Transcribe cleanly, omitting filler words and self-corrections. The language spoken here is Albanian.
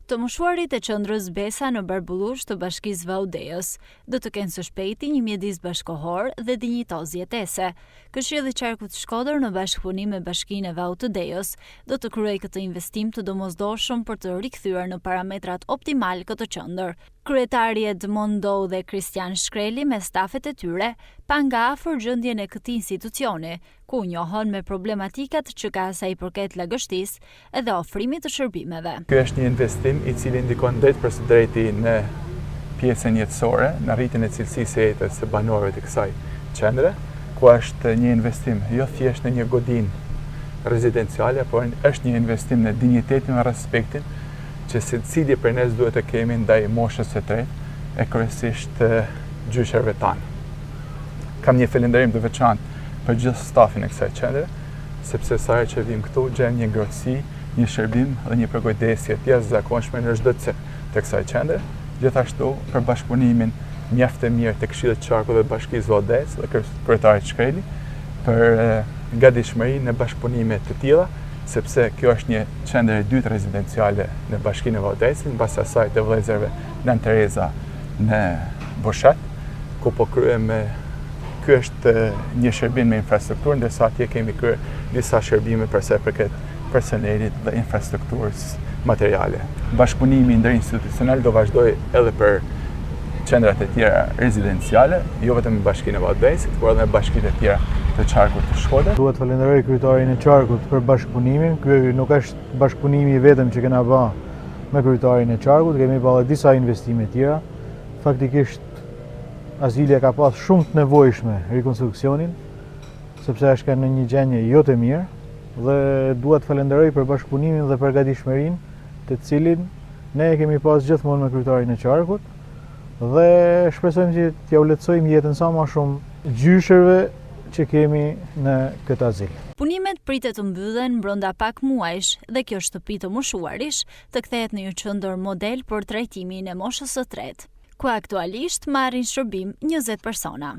Të moshuarit e qendrës Besa në Barbullush të bashkisë Vaudejës do të kenë së shpejti një mjedis bashkohor dhe dinjitoz jetese. Këshilli i Qarkut Shkodër në bashkëpunim me Bashkinë e Vaut të Dejës do të kryejë këtë investim të domosdoshëm për të rikthyer në parametrat optimal këtë qendër. Kryetari Edmond Dou dhe Kristian Shkreli me stafet e tyre pa nga afër gjendjen e këtij institucioni, ku njohën me problematikat që ka sa i përket lagështisë edhe ofrimit të shërbimeve. Ky është një investim i cili ndikon drejt për së drejti në pjesën jetësore, në rritjen e cilësisë së jetës së banorëve të kësaj qendre, ku është një investim jo thjesht në një godinë rezidenciale, por është një investim në dinjitetin dhe respektin që secili prej nesh duhet të kemi ndaj moshës së tretë e kryesisht gjyshërve tanë. Kam një falënderim të veçantë për gjithë stafin e kësaj qendre, sepse sa herë që vim këtu gjem një ngrohtësi, një shërbim dhe një përkujdesje të jashtëzakonshme në çdo cep të kësaj qendre, gjithashtu për bashkëpunimin mjaft të mirë të Këshillit të Qarkut dhe Bashkisë Vaudejës dhe kryetarit Shkreli për gatishmëri në bashkëpunime të tilla, sepse kjo është një qendër e dytë rezidenciale në Bashkinë e Vaudejës, mbas asaj të vëllezërve Nën Tereza në Boshat, ku po kryejmë. Ky është një shërbim me infrastrukturë, ndërsa atje kemi kryer disa shërbime për sa i përket personelit dhe infrastrukturës materiale. Bashkëpunimi ndërinstitucional do vazhdojë edhe për qendrat e tjera rezidenciale, jo vetëm me Bashkinë e Vaudejës, por edhe me bashkitë e tjera të Qarkut të Shkodër. Duhet falenderoj kryetarin e Qarkut për bashkëpunimin. Ky nuk është bashkëpunimi vetëm që kena bërë me kryetarin e Qarkut, kemi bërë disa investime tjera. Faktikisht Azilia ka pas shumë të nevojshme rekonstruksionin, sepse është në një gjendje jo të mirë dhe duhet falenderoj për bashkëpunimin dhe për gatishmërinë të cilin ne kemi pas gjithmonë me kryetarin e Qarkut dhe shpresojmë që t'ja lehtësojmë jetën sa më shumë gjyshërve që kemi në këtë azil. Punimet pritet të mbyllen brenda pak muajsh dhe kjo shtëpi të moshuarish të kthehet në një qendër model për trajtimin e moshës së tretë, ku aktualisht marrin shërbim 20 persona.